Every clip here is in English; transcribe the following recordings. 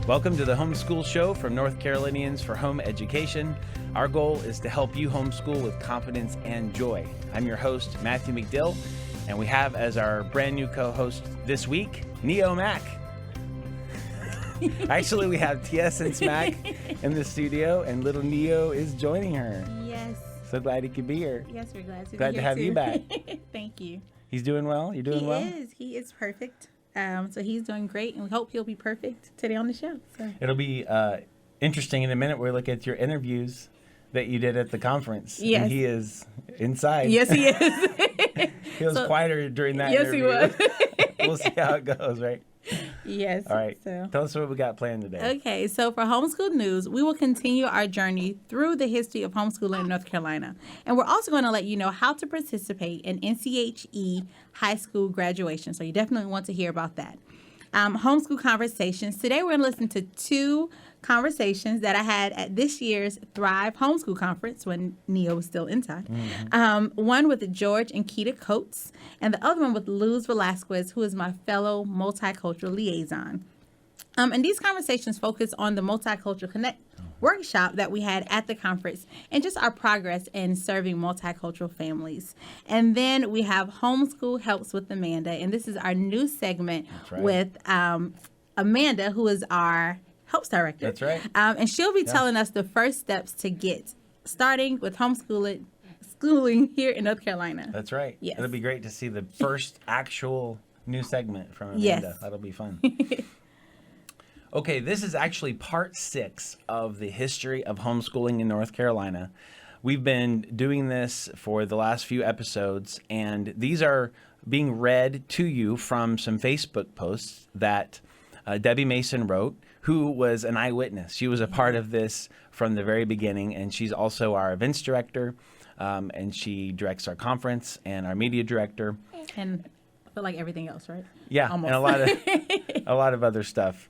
Welcome to the Homeschool Show from North Carolinians for Home Education. Our goal is to help you homeschool with confidence and joy. I'm your host, Matthew McDill, and we have as our brand new co-host this week, Neo Mac. Actually, we have TS and Smack in the studio, and little Neo is joining her. Yes. So glad he could be here. Yes, we're glad to be here. Glad to have you back. Thank you. He's doing well? You're doing well? He is perfect. So he's doing great, and we hope he'll be perfect today on the show. So. It'll be interesting in a minute. We'll look at your interviews that you did at the conference. Yes. And he is inside. Yes, he is. He was quieter during that interview. Yes, he was. We'll see how it goes, right? Yes. All right. So. Tell us what we got planned today. Okay. So for Homeschool News, we will continue our journey through the history of homeschooling in North Carolina. And we're also going to let you know how to participate in NCHE high school graduation. So you definitely want to hear about that. Homeschool Conversations. Today we're going to listen to two conversations that I had at this year's Thrive Homeschool Conference when Neo was still inside. Mm-hmm. One with George and Keita Coates, and the other one with Luz Velasquez, who is my fellow multicultural liaison. And these conversations focus on the Multicultural Connect workshop that we had at the conference and just our progress in serving multicultural families. And then we have Homeschool Helps with Amanda, and this is our new segment with Amanda, who is our Helps Director. That's right. And she'll be telling us the first steps to get starting with schooling here in North Carolina. That's right. Yes. It'll be great to see the first actual new segment from Amanda. Yes. That'll be fun. Okay, this is actually part 6 of the history of homeschooling in North Carolina. We've been doing this for the last few episodes, and these are being read to you from some Facebook posts that Debbie Mason wrote, who was an eyewitness. She was a part of this from the very beginning, and she's also our events director, and she directs our conference and our media director. And I feel like everything else, right? Yeah, almost. And a lot of other stuff.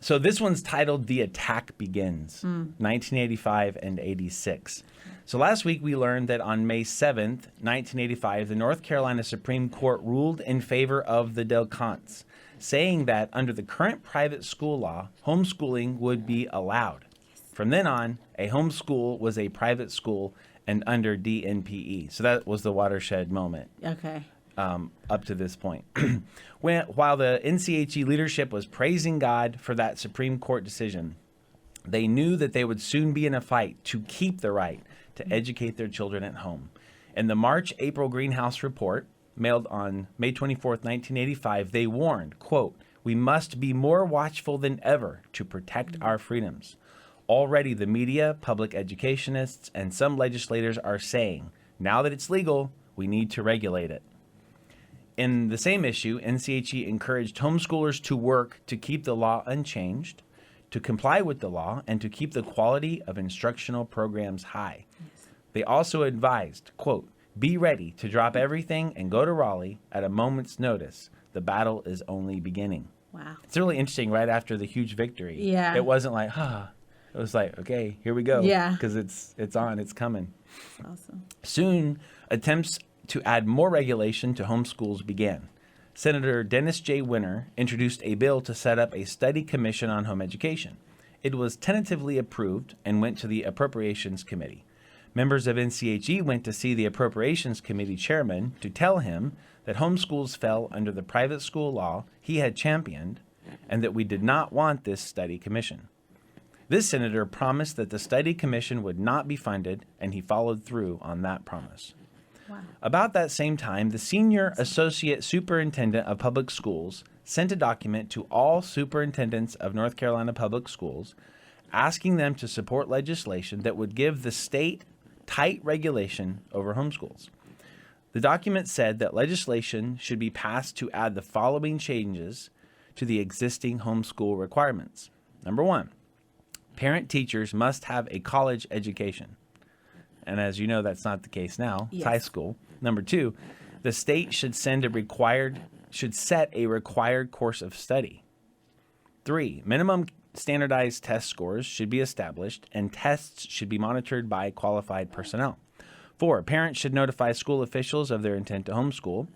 So this one's titled "The Attack Begins," 1985 and 86. So last week we learned that on May 7th, 1985, the North Carolina Supreme Court ruled in favor of the Delcontes, saying that under the current private school law, homeschooling would be allowed. From then on, a homeschool was a private school and under DNPE. So that was the watershed moment. Okay. Up to this point. While the NCHE leadership was praising God for that Supreme Court decision, they knew that they would soon be in a fight to keep the right to educate their children at home. In the March-April Greenhouse Report, mailed on May 24th, 1985, they warned, quote, "We must be more watchful than ever to protect our freedoms. Already the media, public educationists, and some legislators are saying, now that it's legal, we need to regulate it." In the same issue, NCHE encouraged homeschoolers to work to keep the law unchanged, to comply with the law, and to keep the quality of instructional programs high. Yes. They also advised, quote, "Be ready to drop everything and go to Raleigh at a moment's notice. The battle is only beginning." Wow. It's really interesting right after the huge victory. Yeah. It wasn't like, It was like, okay, here we go. Yeah. Because it's on, it's coming. Awesome. Soon, attempts to add more regulation to homeschools began. Senator Dennis J. Winter introduced a bill to set up a study commission on home education. It was tentatively approved and went to the Appropriations Committee. Members of NCHE went to see the Appropriations Committee chairman to tell him that homeschools fell under the private school law he had championed and that we did not want this study commission. This senator promised that the study commission would not be funded, and he followed through on that promise. Wow. About that same time, the Senior Associate Superintendent of Public Schools sent a document to all superintendents of North Carolina public schools asking them to support legislation that would give the state tight regulation over homeschools. The document said that legislation should be passed to add the following changes to the existing homeschool requirements. Number 1, parent teachers must have a college education. And as you know, that's not the case now. It's high school. Number 2, the state should set a required course of study. 3, minimum standardized test scores should be established, and tests should be monitored by qualified personnel. 4, parents should notify school officials of their intent to homeschool.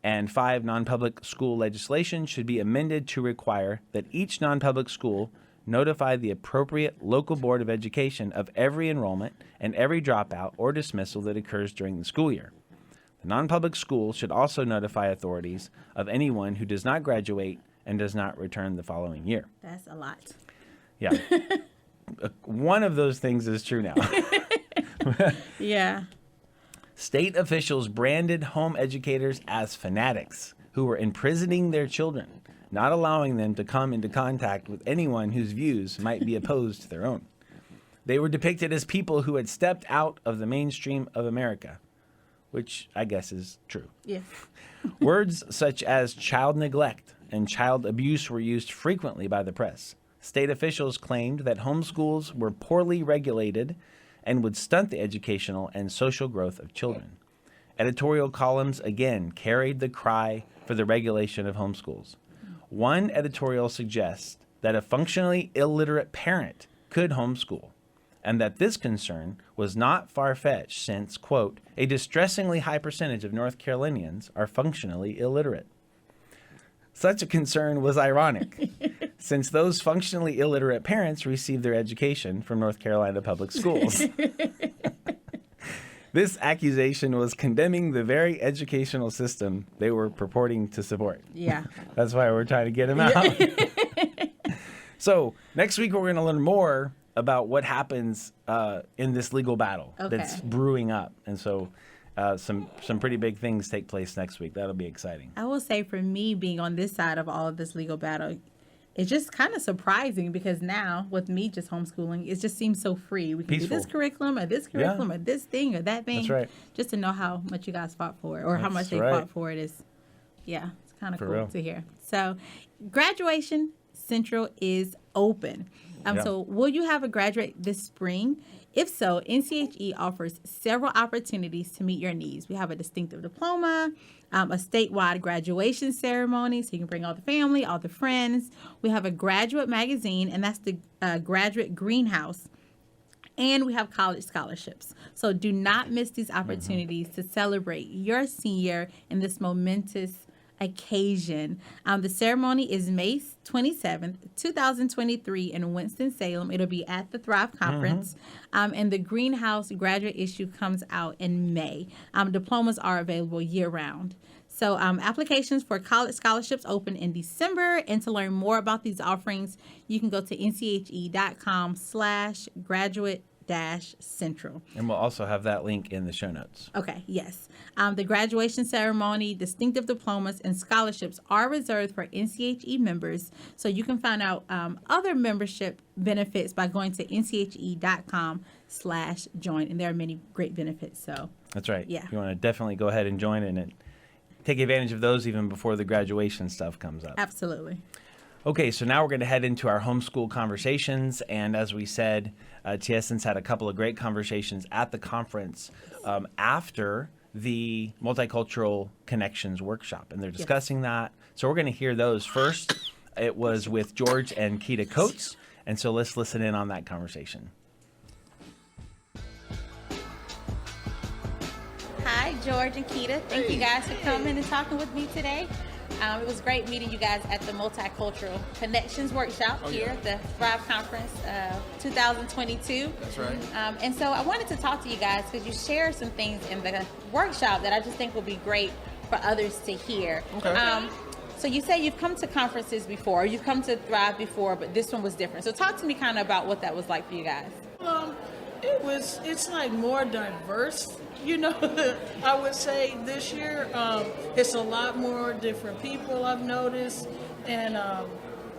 And 5, non-public school legislation should be amended to require that each non-public school notify the appropriate local board of education of every enrollment and every dropout or dismissal that occurs during the school year. The non-public school should also notify authorities of anyone who does not graduate and does not return the following year. That's a lot. Yeah. One of those things is true now. Yeah. State officials branded home educators as fanatics who were imprisoning their children, not allowing them to come into contact with anyone whose views might be opposed to their own. They were depicted as people who had stepped out of the mainstream of America, which I guess is true. Yeah. Words such as child neglect and child abuse were used frequently by the press. State officials claimed that homeschools were poorly regulated and would stunt the educational and social growth of children. Editorial columns again carried the cry for the regulation of homeschools. One editorial suggests that a functionally illiterate parent could homeschool, and that this concern was not far-fetched since, quote, a distressingly high percentage of North Carolinians are functionally illiterate. Such a concern was ironic, since those functionally illiterate parents received their education from North Carolina public schools. This accusation was condemning the very educational system they were purporting to support. Yeah. That's why we're trying to get them out. So next week, we're going to learn more about what happens in this legal battle that's brewing up. And so some pretty big things take place next week. That'll be exciting. I will say for me, being on this side of all of this legal battle, it's just kind of surprising because now with me just homeschooling, it just seems so free. We can Peaceful. do this curriculum or this curriculum or this thing or that thing. That's right. Just to know how much you guys fought for it or how much they fought for it is, yeah, it's kind of cool real. to hear. So Graduation Central is open. So will you have a graduate this spring? If so, NCHE offers several opportunities to meet your needs. We have a distinctive diploma, a statewide graduation ceremony, so you can bring all the family, all the friends. We have a graduate magazine, and that's the Graduate Greenhouse. And we have college scholarships. So do not miss these opportunities to celebrate your senior in this momentous occasion. The ceremony is May 27th, 2023 in Winston-Salem. It'll be at the Thrive Conference. And the Greenhouse graduate issue comes out in May. Diplomas are available year-round. So applications for college scholarships open in December. And to learn more about these offerings, you can go to nche.com/graduate-central. And we'll also have that link in the show notes. Okay, yes. The graduation ceremony, distinctive diplomas, and scholarships are reserved for NCHE members. So you can find out other membership benefits by going to nche.com/join. And there are many great benefits. So That's right. Yeah. You want to definitely go ahead and join in and take advantage of those even before the graduation stuff comes up. absolutely. Okay, so now we're going to head into our homeschool conversations. And as we said, TSN's had a couple of great conversations at the conference after the Multicultural Connections workshop. And they're discussing that. So we're going to hear those first. It was with George and Keita Coates. And so let's listen in on that conversation. Hi, George and Keita. Thank you guys for coming and talking with me today. It was great meeting you guys at the Multicultural Connections Workshop here at the Thrive Conference 2022. That's right. And so I wanted to talk to you guys because you shared some things in the workshop that I just think will be great for others to hear. Okay. So you say you've come to conferences before, you've come to Thrive before, but this one was different. So talk to me kind of about what that was like for you guys. It's like more diverse, I would say this year. It's a lot more different people I've noticed, and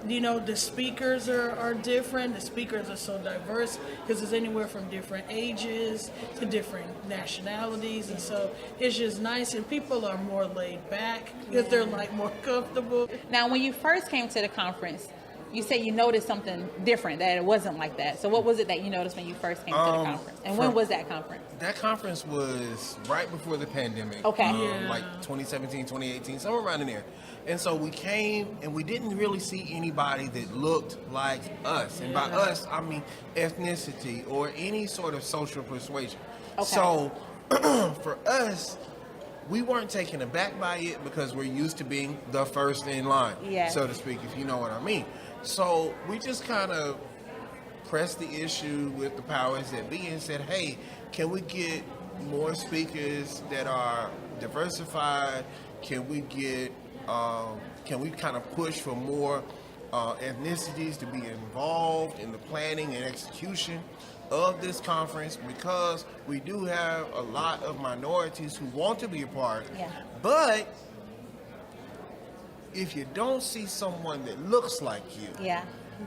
the speakers are different. The speakers are so diverse because it's anywhere from different ages to different nationalities, and so it's just nice, and people are more laid back because they're like more comfortable. Now, when you first came to the conference, you said you noticed something different, that it wasn't like that. So what was it that you noticed when you first came to the conference? And when was that conference? That conference was right before the pandemic. Okay. Like 2017, 2018, somewhere around in there. And so we came and we didn't really see anybody that looked like us. And by us, I mean ethnicity or any sort of social persuasion. Okay. So for us, we weren't taken aback by it because we're used to being the first in line, Yes. so to speak, if you know what I mean. So we just kind of pressed the issue with the powers that be and said, hey, can we get more speakers that are diversified? Can we kind of push for more ethnicities to be involved in the planning and execution of this conference, because we do have a lot of minorities who want to be a part. Yeah. But if you don't see someone that looks like you, Yeah.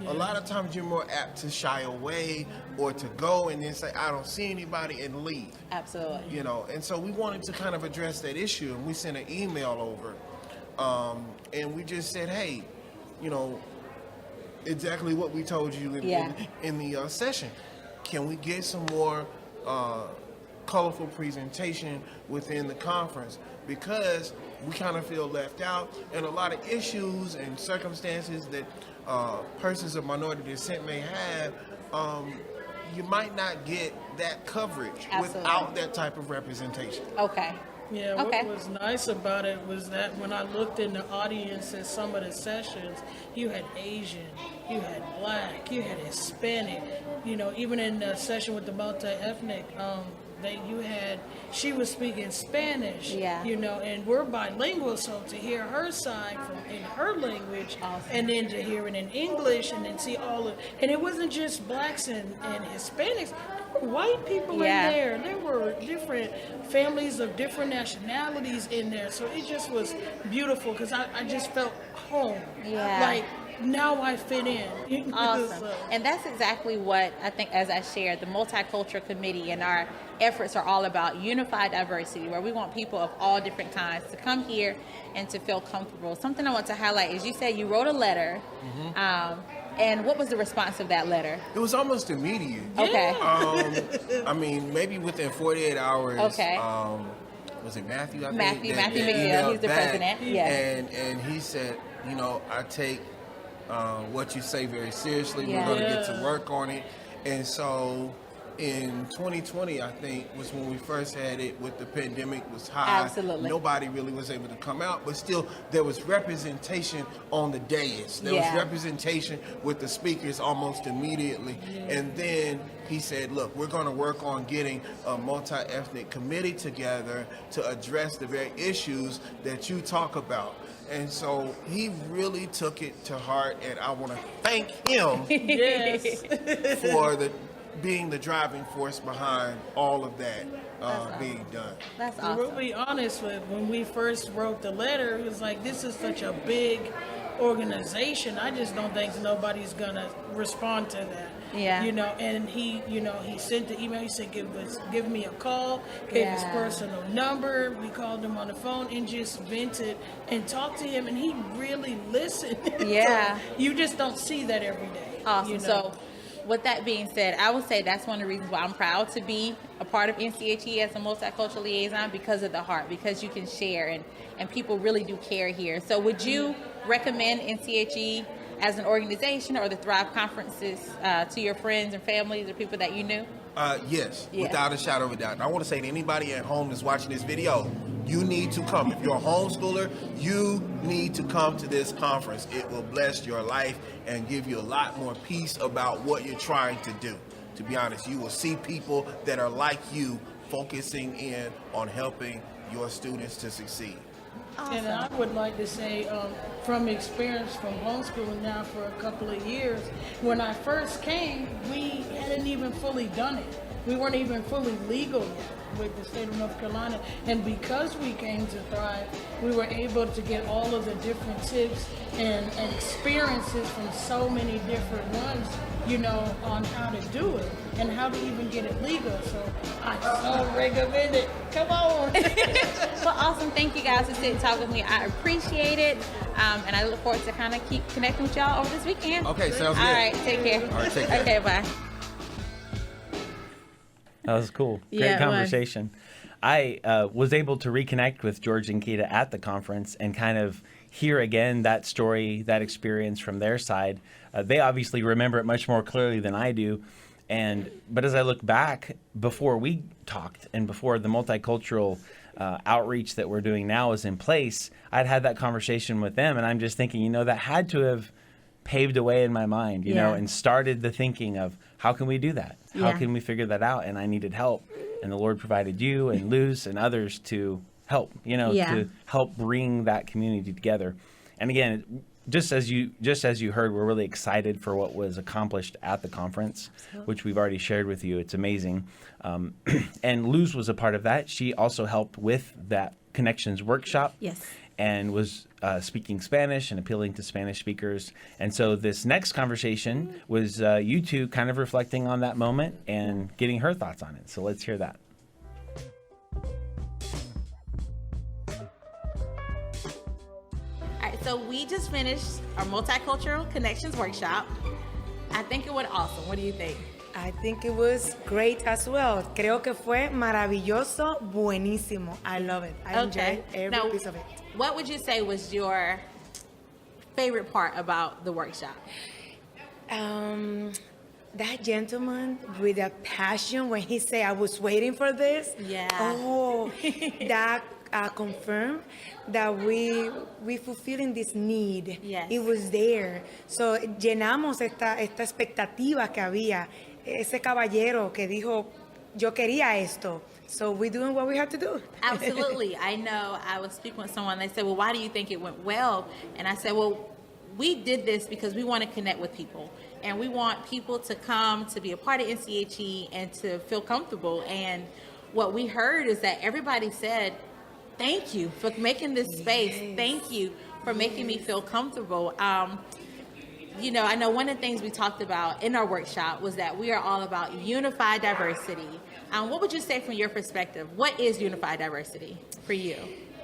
a lot of times you're more apt to shy away or to go and then say, I don't see anybody, and leave. Absolutely. You know, and so we wanted to kind of address that issue, and we sent an email over, and we just said, hey, you know, exactly what we told you in the session. Can we get some more colorful presentation within the conference? Because we kind of feel left out, and a lot of issues and circumstances that persons of minority descent may have, you might not get that coverage without that type of representation. Okay. Yeah, Okay. what was nice about it was that when I looked in the audience at some of the sessions, you had Asian, you had Black, you had Hispanic, you know, even in the session with the multi-ethnic, she was speaking Spanish, Yeah. you know, and we're bilingual, so to hear her side in her language, Awesome. and then to hear it in English, and then see and it wasn't just Blacks and Hispanics, there were white people Yeah. in there. There were different families of different nationalities in there, so it just was beautiful because I just felt home. Yeah. Like, now I fit in. Awesome. So- And that's exactly what I think, as I shared, the Multicultural Committee and our efforts are all about: unified diversity, where we want people of all different kinds to come here and to feel comfortable. Something I want to highlight is you said you wrote a letter. And what was the response of that letter? It was almost immediate. Okay. I mean, maybe within 48 hours. Okay. Was it Matthew? I think, Matthew that McNeil, emailed he's the back, president. Yes. And he said, you know, I take what you say very seriously. Yeah. We're going to get to work on it. And so in 2020, I think, was when we first had it with the pandemic was high. Absolutely. Nobody really was able to come out, but still there was representation on the dais. There was representation with the speakers almost immediately. And then he said, look, we're going to work on getting a multi-ethnic committee together to address the very issues that you talk about. And so he really took it to heart, and I want to thank him Yes. for being the driving force behind all of that being done. That's And awesome. we'll be honest with, when we first wrote the letter, it was like, this is such a big organization. I just don't think nobody's gonna respond to that. Yeah. You know, and he sent the email. He said, give me a call. Gave his Yeah. personal number. We called him on the phone and just vented and talked to him, and he really listened. Yeah. So you just don't see that every day. Awesome. You know? So, with that being said, I would say that's one of the reasons why I'm proud to be a part of NCHE as a multicultural liaison, because of the heart, because you can share, and people really do care here. So would you recommend NCHE as an organization or the Thrive conferences to your friends and families or people that you knew? Yes, Yeah. without a shadow of a doubt. And I want to say to anybody at home that's watching this video, you need to come. If you're a homeschooler, you need to come to this conference. It will bless your life and give you a lot more peace about what you're trying to do. To be honest, you will see people that are like you focusing in on helping your students to succeed. And I would like to say, from experience from homeschooling now for a couple of years, when I first came, we hadn't even fully done it. We weren't even fully legal yet with the state of North Carolina. And because we came to Thrive, we were able to get all of the different tips and experiences from so many different ones, you know, on how to do it and how to even get it legal. So I so recommend it. Come on. Well, awesome. Thank you guys for sitting and talk with me. I appreciate it. And I look forward to kind of keep connecting with y'all over this weekend. Okay, sounds good. All right. Take care. All right, take care. Okay, bye. That was cool. Great Yeah, it was. conversation. I was able to reconnect with George and Keita at the conference and kind of hear again that story, that experience from their side. They obviously remember it much more clearly than I do. But as I look back, before we talked and before the multicultural outreach that we're doing now is in place, I'd had that conversation with them, and I'm just thinking, that had to have paved a way in my mind, you know, and started the thinking of how can we do that? How can we figure that out? And I needed help, and the Lord provided you and Luz and others to help, to help bring that community together. And again, just as you heard, we're really excited for what was accomplished at the conference, which we've already shared with you. It's amazing. And Luz was a part of that. She also helped with that Connections workshop. Yes. And was speaking Spanish and appealing to Spanish speakers. And so this next conversation was you two kind of reflecting on that moment and getting her thoughts on it. So let's hear that. So we just finished our Multicultural Connections workshop. I think it went awesome. What do you think? I think it was great as well. Creo que fue maravilloso, buenísimo. I love it. I enjoyed every piece of it. What would you say was your favorite part about the workshop? That gentleman with a passion when he said, I was waiting for this. Yeah. Oh, that confirmed that we fulfilling this need. Yes. It was there. So llenamos esta expectativa que había. Ese caballero que dijo, yo quería esto. So we're doing what we have to do. Absolutely. I know I was speaking with someone. They said, well, why do you think it went well? And I said, well, we did this because we want to connect with people. And we want people to come to be a part of NCHE and to feel comfortable. And what we heard is that everybody said, thank you for making this space. Yes. Thank you for making me feel comfortable. I know one of the things we talked about in our workshop was that we are all about unified diversity. What would you say from your perspective? What is unified diversity for you?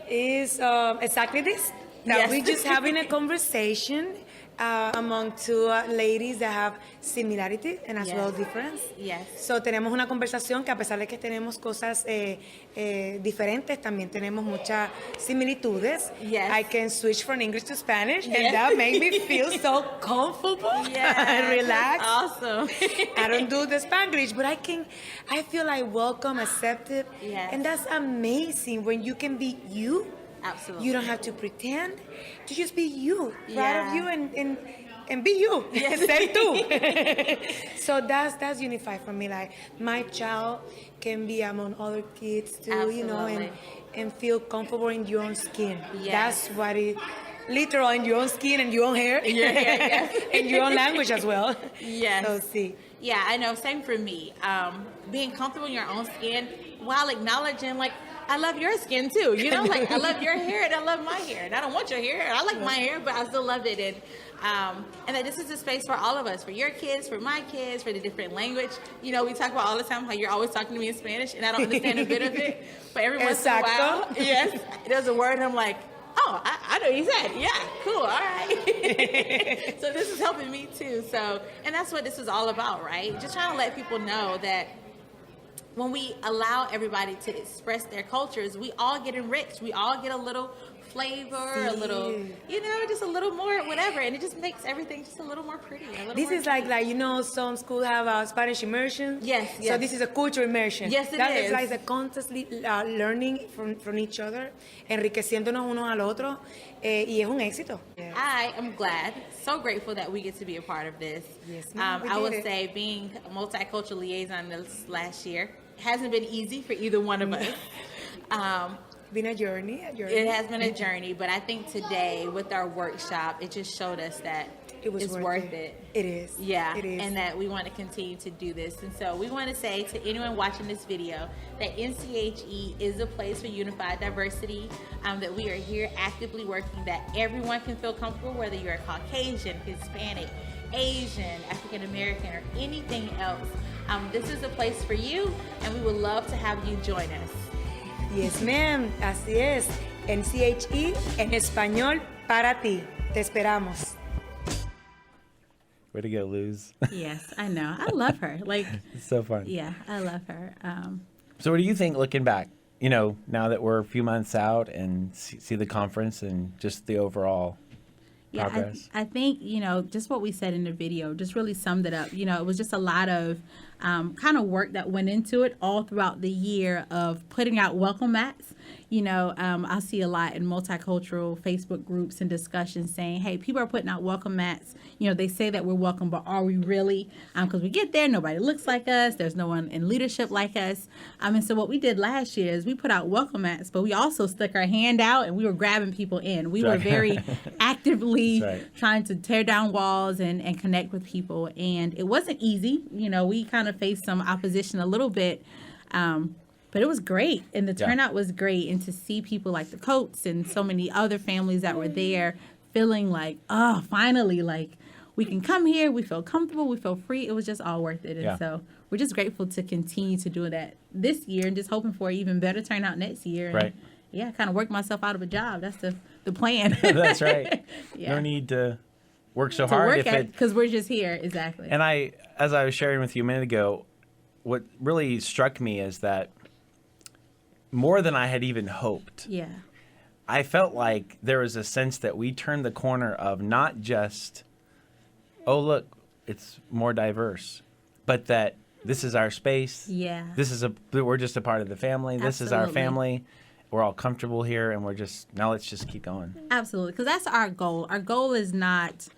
Is exactly this. That we're just having a conversation among two ladies that have similarity and as well difference. Yes. So tenemos una conversación que a pesar de que tenemos cosas diferentes, también tenemos muchas similitudes. Yes. I can switch from English to Spanish, and that made me feel so comfortable and relaxed. Awesome. I don't do the Spanglish, but I feel like welcome, accepted. Yes. And that's amazing when you can be you. Absolutely. You don't have to pretend to just be you, proud of you and be you. Yes. Ser tú. So that's unified for me. Like my child can be among other kids too, Absolutely. and feel comfortable in your own skin. Yes. That's what it literal in your own skin and your own hair. Yeah. And your own language as well. Yes. So see. Yeah, I know. Same for me. Being comfortable in your own skin while acknowledging, like, I love your skin too. Like I love your hair and I love my hair. And I don't want your hair. I like my hair, but I still love it. And that this is a space for all of us, for your kids, for my kids, for the different language. We talk about all the time how you're always talking to me in Spanish and I don't understand a bit of it. But every once in a while, yes, there's a word and I'm like, oh, I know you said. Yeah, cool, all right. So this is helping me too. And that's what this is all about, right? Just trying to let people know that when we allow everybody to express their cultures, we all get enriched. We all get a little flavor, a little, just a little more whatever. And it just makes everything just a little more pretty. This is like some schools have Spanish immersion. Yes. So this is a cultural immersion. Yes, it that is. That is like the constantly learning from each other, enriqueciéndonos uno al otro, y es un éxito. Yes. I am glad, so grateful that we get to be a part of this. Yes, ma'am, I would say being a multicultural liaison this last year hasn't been easy for either one of us. Been a journey. It has been a journey, but I think today with our workshop, it just showed us that it's worth it. It is. Yeah, it is. And that we want to continue to do this. And so we want to say to anyone watching this video that NCHE is a place for unified diversity, that we are here actively working that everyone can feel comfortable, whether you're Caucasian, Hispanic, Asian, African American, or anything else. This is a place for you, and we would love to have you join us. Yes, ma'am. Así es. NCHE en español para ti. Te esperamos. Way to go, Luz. Yes, I know. I love her. It's so fun. Yeah, I love her. So what do you think looking back, now that we're a few months out and see the conference and just the overall progress. I think, just what we said in the video just really summed it up. It was just a lot of kind of work that went into it all throughout the year of putting out welcome mats. I see a lot in multicultural Facebook groups and discussions saying, hey, people are putting out welcome mats. They say that we're welcome, but are we really? Because we get there, nobody looks like us. There's no one in leadership like us. And so what we did last year is we put out welcome mats, but we also stuck our hand out and we were grabbing people in. We were very actively trying to tear down walls and connect with people. And it wasn't easy. We kind of faced some opposition a little bit. But it was great, and the turnout was great, and to see people like the Coates and so many other families that were there feeling like, oh, finally, like, we can come here, we feel comfortable, we feel free. It was just all worth it. And so we're just grateful to continue to do that this year and just hoping for an even better turnout next year. And I kind of worked myself out of a job. That's the plan. That's right. No need to work so hard. Because we're just here. Exactly. And as I was sharing with you a minute ago, what really struck me is that more than I had even hoped. Yeah. I felt like there was a sense that we turned the corner of not just, oh, look, it's more diverse, but that this is our space. Yeah. We're just a part of the family. Absolutely. This is our family. We're all comfortable here, and let's just keep going. Absolutely. Because that's our goal. Our goal is just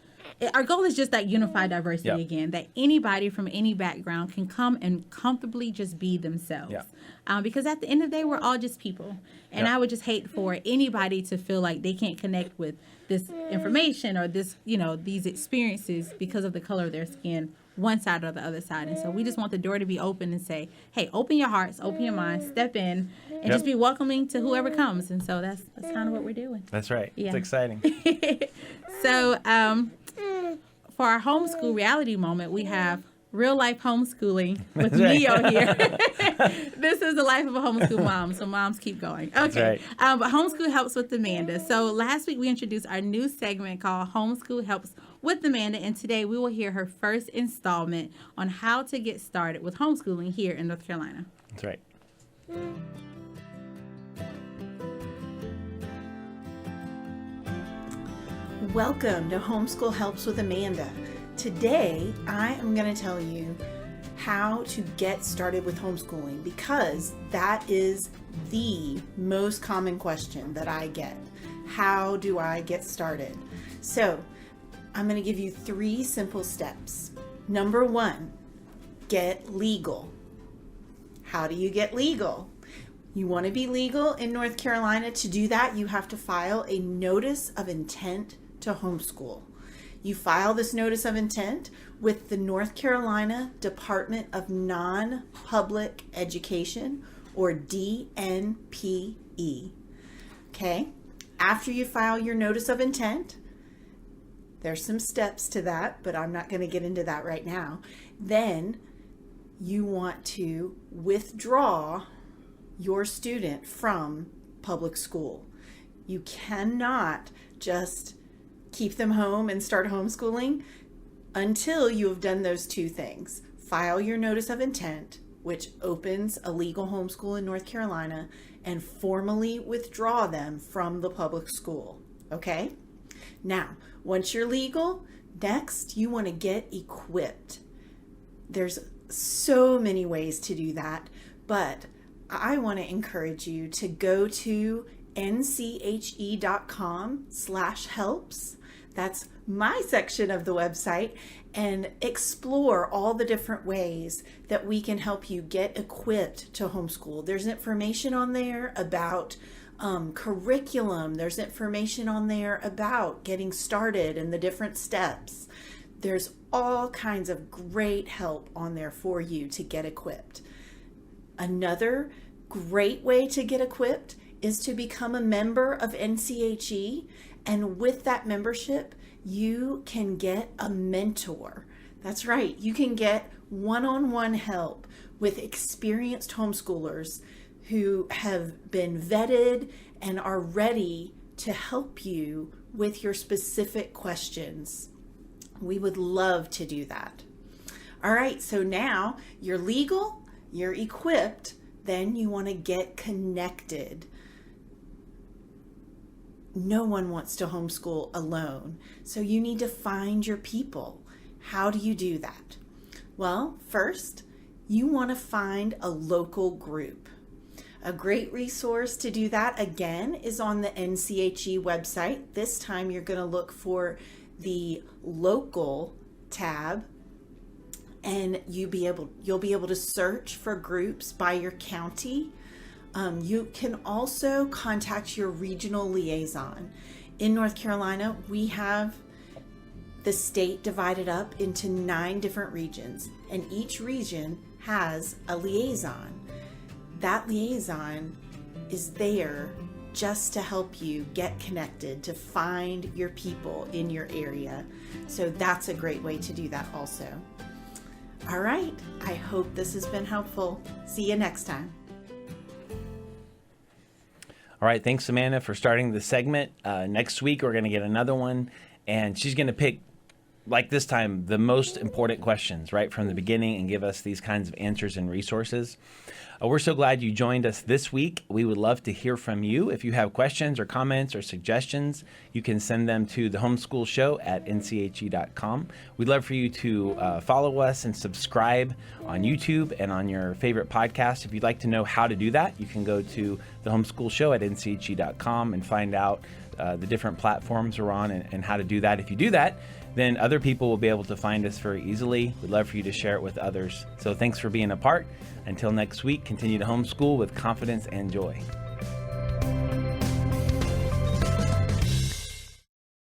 that unified diversity again, that anybody from any background can come and comfortably just be themselves. Because at the end of the day, we're all just people. And I would just hate for anybody to feel like they can't connect with this information or this, these experiences because of the color of their skin, one side or the other side. And so we just want the door to be open and say, hey, open your hearts, open your minds, step in, and just be welcoming to whoever comes. And so that's kind of what we're doing. That's right. Yeah. It's exciting. So for our homeschool reality moment, we have real life homeschooling with Neo here. This is the life of a homeschool mom, so moms keep going. Okay. But Homeschool Helps with Amanda. So last week we introduced our new segment called Homeschool Helps with Amanda, and today we will hear her first installment on how to get started with homeschooling here in North Carolina. That's right. Welcome to Homeschool Helps with Amanda. Today, I am going to tell you how to get started with homeschooling because that is the most common question that I get. How do I get started? So, I'm going to give you 3 simple steps. Number 1, get legal. How do you get legal? You want to be legal in North Carolina. To do that, you have to file a notice of intent to homeschool. You file this notice of intent with the North Carolina Department of Non-Public Education, or DNPE. Okay? After you file your notice of intent, there's some steps to that, but I'm not going to get into that right now. Then you want to withdraw your student from public school. You cannot just keep them home and start homeschooling until you have done those 2 things. File your notice of intent, which opens a legal homeschool in North Carolina, and formally withdraw them from the public school. Okay? Now, once you're legal, next you want to get equipped. There's so many ways to do that, but I want to encourage you to go to nche.com/helps. That's my section of the website, and explore all the different ways that we can help you get equipped to homeschool. There's information on there about curriculum. There's information on there about getting started and the different steps. There's all kinds of great help on there for you to get equipped. Another great way to get equipped is to become a member of NCHE, and with that membership, you can get a mentor. That's right, you can get one-on-one help with experienced homeschoolers who have been vetted and are ready to help you with your specific questions. We would love to do that. All right, so now you're legal, you're equipped, then you want to get connected. no one wants to homeschool alone. So you need to find your people. How do you do that? Well, first, you want to find a local group. A great resource to do that, again, is on the NCHE website. This time you're going to look for the local tab, and you'll be able to search for groups by your county. You can also contact your regional liaison. In North Carolina, we have the state divided up into 9 different regions, and each region has a liaison. That liaison is there just to help you get connected, to find your people in your area. So that's a great way to do that also. All right, I hope this has been helpful. See you next time. All right, thanks, Amanda, for starting the segment. Next week, we're going to get another one, and she's going to pick, like this time, the most important questions right from the beginning and give us these kinds of answers and resources. We're so glad you joined us this week. We would love to hear from you. If you have questions or comments or suggestions, you can send them to the Homeschool Show at nche.com. We'd love for you to follow us and subscribe on YouTube and on your favorite podcast. If you'd like to know how to do that, you can go to the Homeschool Show at nche.com and find out the different platforms we're on and how to do that. If you do that, then other people will be able to find us very easily. We'd love for you to share it with others. So thanks for being a part. Until next week, continue to homeschool with confidence and joy.